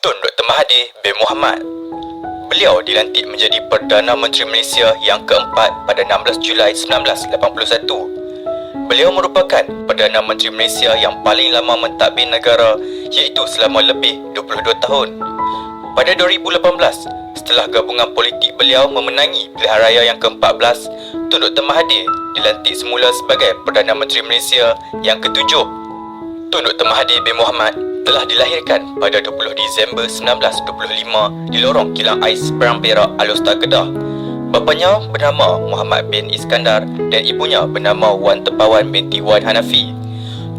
Tun Dr. Mahathir bin Mohamad. Beliau dilantik menjadi Perdana Menteri Malaysia yang keempat pada 16 Julai 1981. Beliau merupakan Perdana Menteri Malaysia yang paling lama mentadbir negara, iaitu selama lebih 22 tahun. Pada 2018, setelah gabungan politik beliau memenangi pilihan raya yang ke-14, Tun Dr. Mahathir dilantik semula sebagai Perdana Menteri Malaysia yang ke-7. Tun Dr. Mahathir bin Mohamad telah dilahirkan pada 20 Disember 1925 di lorong kilang ais Perang Perak, Alor, Kedah. Bapanya bernama Muhammad bin Iskandar dan ibunya bernama Wan Tepawan binti Wan Hanafi.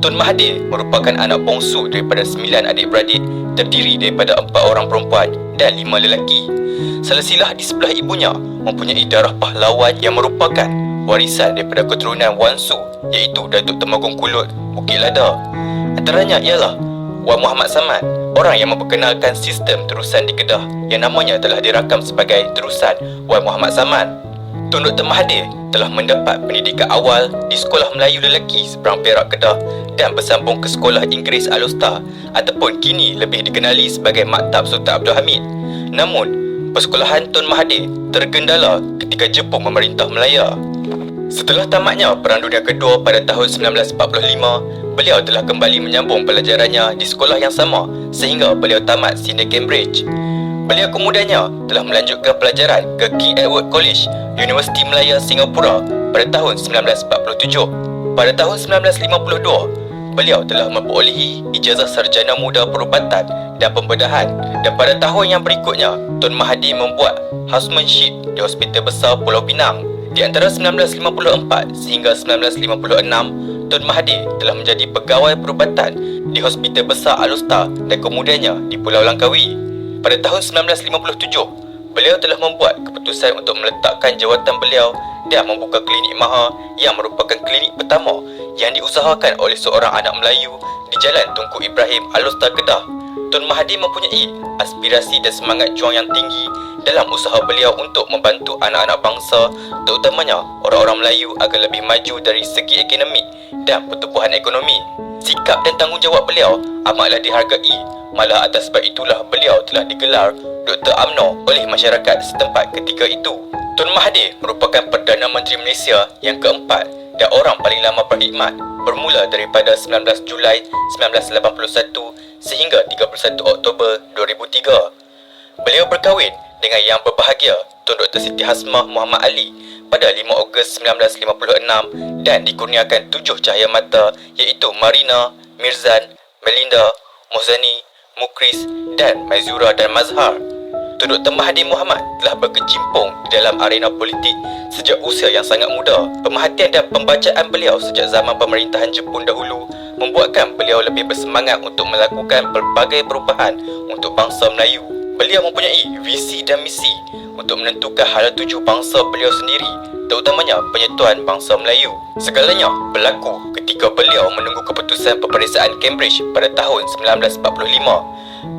Tun Mahathir merupakan anak bongsu daripada 9 adik-beradik, terdiri daripada 4 orang perempuan dan 5 lelaki. Silsilah di sebelah ibunya mempunyai darah pahlawan yang merupakan warisan daripada keturunan Wan Su, iaitu Datuk Temanggung Kulut, Bukit Lada. Antaranya ialah Wan Muhammad Samad, orang yang memperkenalkan sistem terusan di Kedah yang namanya telah dirakam sebagai terusan Wan Muhammad Samad. Tun Dr. Mahathir telah mendapat pendidikan awal di Sekolah Melayu Lelaki Seberang Perak, Kedah dan bersambung ke Sekolah Inggeris Alor ataupun kini lebih dikenali sebagai Maktab Sultan Abdul Hamid. Namun, persekolahan Tun Mahathir tergendala ketika Jepun memerintah Melaya. Setelah tamatnya Perang Dunia Kedua pada tahun 1945, beliau telah kembali menyambung pelajarannya di sekolah yang sama sehingga beliau tamat Senior Cambridge. Beliau kemudiannya telah melanjutkan pelajaran ke King Edward College, Universiti Melaya, Singapura pada tahun 1947. Pada tahun 1952, beliau telah memperolehi ijazah Sarjana Muda Perubatan dan Pembedahan, dan pada tahun yang berikutnya Tun Mahathir membuat housemanship di Hospital Besar Pulau Pinang. Di antara 1954 sehingga 1956, Tun Mahathir telah menjadi pegawai perubatan di Hospital Besar Alor dan kemudiannya di Pulau Langkawi. Pada tahun 1957, beliau telah membuat keputusan untuk meletakkan jawatan beliau dan membuka klinik Maha yang merupakan klinik pertama yang diusahakan oleh seorang anak Melayu di Jalan Tunku Ibrahim, Alor, Kedah. Tun Mahathir mempunyai aspirasi dan semangat juang yang tinggi dalam usaha beliau untuk membantu anak-anak bangsa, terutamanya orang-orang Melayu agar lebih maju dari segi akademik dan pertumbuhan ekonomi. Sikap dan tanggungjawab beliau amatlah dihargai, malah atas sebab itulah beliau telah digelar Dr. UMNO oleh masyarakat setempat ketika itu. Tun Mahathir merupakan Perdana Menteri Malaysia yang keempat dan orang paling lama berkhidmat bermula daripada 19 Julai 1981 sehingga 31 Oktober 2003. Beliau berkahwin dengan Yang Berbahagia Tun Dr. Siti Hasmah Muhammad Ali pada 5 Ogos 1956 dan dikurniakan 7 cahaya mata, iaitu Marina, Mirzan, Melinda, Mohzani, Mukris dan Maizura dan Mazhar. Tun Dr. Mahathir Mohamad telah berkecimpung di dalam arena politik sejak usia yang sangat muda. Pemerhatian dan pembacaan beliau sejak zaman pemerintahan Jepun dahulu membuatkan beliau lebih bersemangat untuk melakukan pelbagai perubahan untuk bangsa Melayu. Beliau mempunyai visi dan misi untuk menentukan hala tuju bangsa beliau sendiri, terutamanya penyatuan bangsa Melayu. Segalanya berlaku ketika beliau menunggu keputusan peperiksaan Cambridge pada tahun 1945.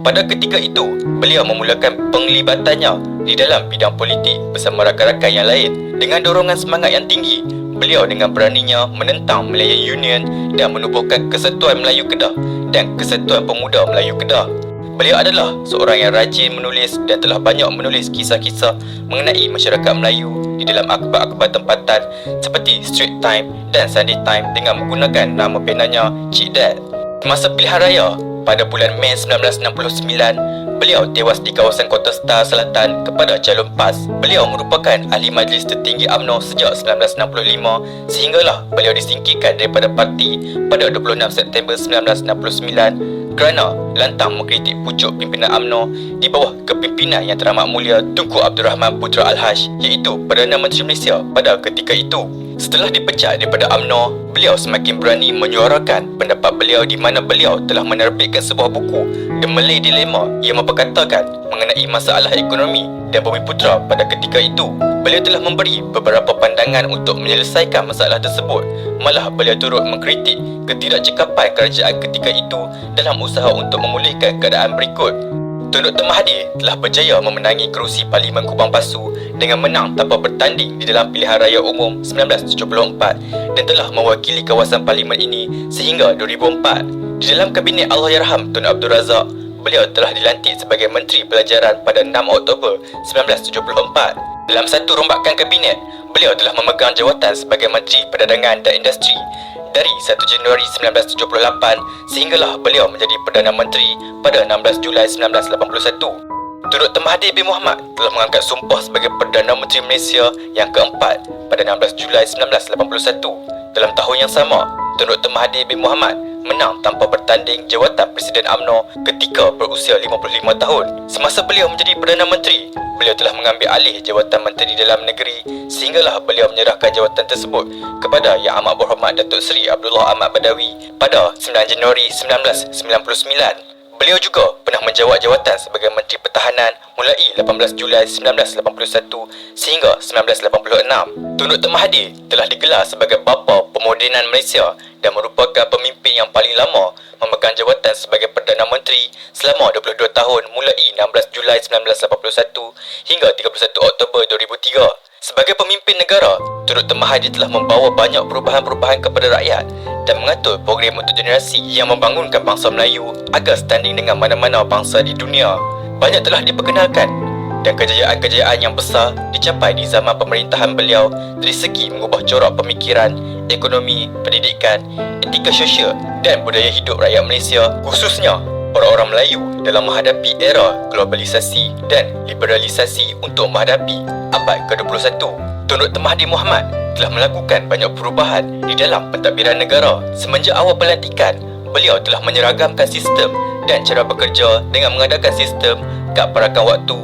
Pada ketika itu, beliau memulakan penglibatannya di dalam bidang politik bersama rakan-rakan yang lain. Dengan dorongan semangat yang tinggi, beliau dengan beraninya menentang Malaya Union dan menubuhkan Kesatuan Melayu Kedah dan Kesatuan Pemuda Melayu Kedah. Beliau adalah seorang yang rajin menulis dan telah banyak menulis kisah-kisah mengenai masyarakat Melayu di dalam akhbar-akhbar tempatan seperti Straits Times dan Sunday Times dengan menggunakan nama penanya Cik Dad. Semasa pilihan raya pada bulan Mei 1969, beliau tewas di kawasan Kota Star Selatan kepada calon PAS. Beliau merupakan ahli majlis tertinggi UMNO sejak 1965 sehinggalah beliau disingkirkan daripada parti pada 26 September 1969 kerana lantang mengkritik pucuk pimpinan UMNO di bawah kepimpinan yang teramat mulia Tunku Abdul Rahman Putra Al-Haj, iaitu Perdana Menteri Malaysia pada ketika itu. Setelah dipecat daripada UMNO, beliau semakin berani menyuarakan pendapat beliau di mana beliau telah menerbitkan sebuah buku The Malay Dilemma yang memperkatakan mengenai masalah ekonomi dan Bumiputera pada ketika itu. Beliau telah memberi beberapa pandangan untuk menyelesaikan masalah tersebut. Malah beliau turut mengkritik ketidakcekapan kerajaan ketika itu dalam usaha untuk memulihkan keadaan berikut. Tun Dr. Mahathir telah berjaya memenangi kerusi Parlimen Kubang Pasu dengan menang tanpa bertanding di dalam pilihan raya umum 1974 dan telah mewakili kawasan parlimen ini sehingga 2004. Di dalam kabinet Allahyarham Tun Abdul Razak, beliau telah dilantik sebagai Menteri Pelajaran pada 6 Oktober 1974. Dalam satu rombakan kabinet, beliau telah memegang jawatan sebagai Menteri Perdagangan dan Industri dari 1 Januari 1978 sehinggalah beliau menjadi Perdana Menteri pada 16 Julai 1981. Tun Dr. Mahathir bin Mohamad telah mengangkat sumpah sebagai Perdana Menteri Malaysia yang keempat pada 16 Julai 1981. Dalam tahun yang sama, Tun Dr. Mahathir bin Mohamad menang tanpa bertanding jawatan Presiden UMNO ketika berusia 55 tahun. Semasa beliau menjadi Perdana Menteri, beliau telah mengambil alih jawatan Menteri Dalam Negeri sehinggalah beliau menyerahkan jawatan tersebut kepada Yang Amat Berhormat Datuk Seri Abdullah Ahmad Badawi pada 9 Januari 1999. Beliau juga pernah menjawat jawatan sebagai Menteri Pertahanan mulai 18 Julai 1981 sehingga 1986. Tun Dr. Mahathir telah digelar sebagai bapa pemodenan Malaysia dan merupakan pemimpin yang paling lama memegang jawatan sebagai Perdana Menteri selama 22 tahun mulai 16 Julai 1981 hingga 31 Oktober 2003. Sebagai pemimpin negara, Tun Dr. Mahathir telah membawa banyak perubahan-perubahan kepada rakyat dan mengatur program untuk generasi yang membangunkan bangsa Melayu agar standing dengan mana-mana bangsa di dunia. Banyak telah diperkenalkan dan kejayaan-kejayaan yang besar dicapai di zaman pemerintahan beliau dari segi mengubah corak pemikiran, ekonomi, pendidikan, etika sosial dan budaya hidup rakyat Malaysia, khususnya orang-orang Melayu dalam menghadapi era globalisasi dan liberalisasi untuk menghadapi abad ke-21. Tun Dr. Mahathir Mohamad telah melakukan banyak perubahan di dalam pentadbiran negara. Semenjak awal pelantikan, beliau telah menyeragamkan sistem dan cara bekerja dengan mengadakan sistem kad perakan waktu,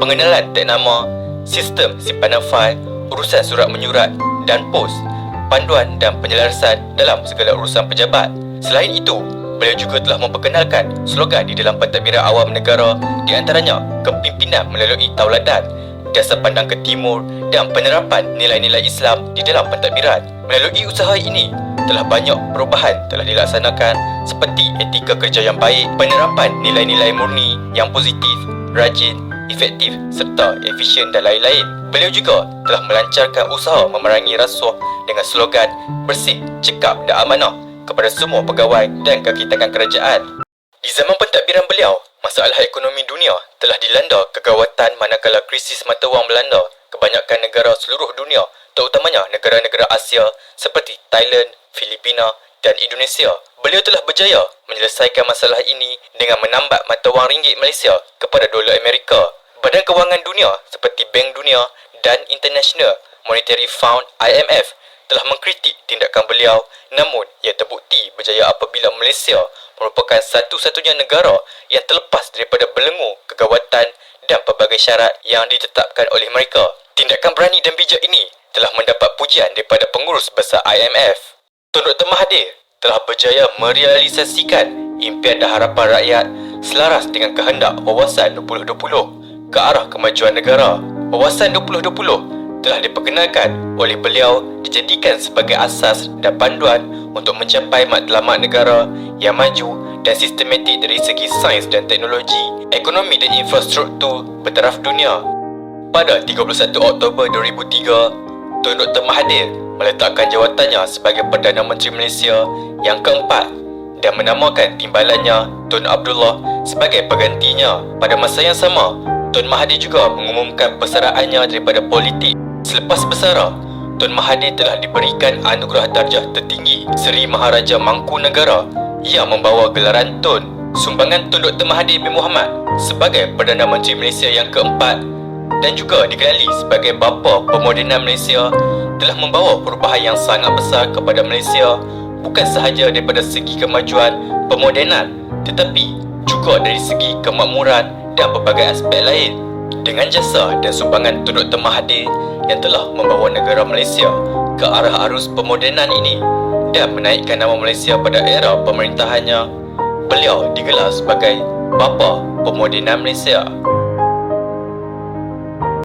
pengenalan tag nama, sistem simpanan fail, urusan surat menyurat dan pos, panduan dan penyelarasan dalam segala urusan pejabat. Selain itu, beliau juga telah memperkenalkan slogan di dalam pentadbiran awam negara, di antaranya kepimpinan melalui tauladan, dasar pandang ke timur dan penerapan nilai-nilai Islam di dalam pentadbiran. Melalui usaha ini, telah banyak perubahan telah dilaksanakan seperti etika kerja yang baik, penerapan nilai-nilai murni yang positif, rajin, efektif serta efisien dan lain-lain. Beliau juga telah melancarkan usaha memerangi rasuah dengan slogan bersih, cekap dan amanah kepada semua pegawai dan kaki tangan kerajaan. Di zaman pentadbiran beliau, masalah ekonomi dunia telah dilanda kegawatan manakala krisis mata wang melanda kebanyakan negara seluruh dunia, terutamanya negara-negara Asia seperti Thailand, Filipina dan Indonesia. Beliau telah berjaya menyelesaikan masalah ini dengan menambah mata wang ringgit Malaysia kepada dolar Amerika. Badan Kewangan Dunia seperti Bank Dunia dan International Monetary Fund IMF telah mengkritik tindakan beliau, namun ia terbukti berjaya apabila Malaysia merupakan satu-satunya negara yang terlepas daripada belenggu kegawatan dan pelbagai syarat yang ditetapkan oleh mereka. Tindakan berani dan bijak ini telah mendapat pujian daripada pengurus besar IMF. Tun Dr. Mahathir telah berjaya merealisasikan impian dan harapan rakyat selaras dengan kehendak Wawasan 2020 ke arah kemajuan negara. Wawasan 2020 telah diperkenalkan oleh beliau dijadikan sebagai asas dan panduan untuk mencapai matlamat negara yang maju dan sistematik dari segi sains dan teknologi, ekonomi dan infrastruktur bertaraf dunia. Pada 31 Oktober 2003, Tun Dr. Mahathir meletakkan jawatannya sebagai Perdana Menteri Malaysia yang keempat dan menamakan timbalannya Tun Abdullah sebagai penggantinya. Pada masa yang sama, Tun Mahathir juga mengumumkan persaraannya daripada politik. Selepas bersara, Tun Mahathir telah diberikan anugerah darjah tertinggi Seri Maharaja Mangkunegara yang membawa gelaran Tun. Sumbangan Tun Dr. Mahathir bin Mohamad sebagai Perdana Menteri Malaysia yang keempat dan juga dikenali sebagai bapa pemodenan Malaysia telah membawa perubahan yang sangat besar kepada Malaysia, bukan sahaja daripada segi kemajuan pemodenan tetapi juga dari segi kemakmuran dan pelbagai aspek lain. Dengan jasa dan sumbangan Tun Dr. Mahathir yang telah membawa negara Malaysia ke arah arus pemodenan ini dan menaikkan nama Malaysia pada era pemerintahannya, beliau digelar sebagai Bapa Pemodenan Malaysia.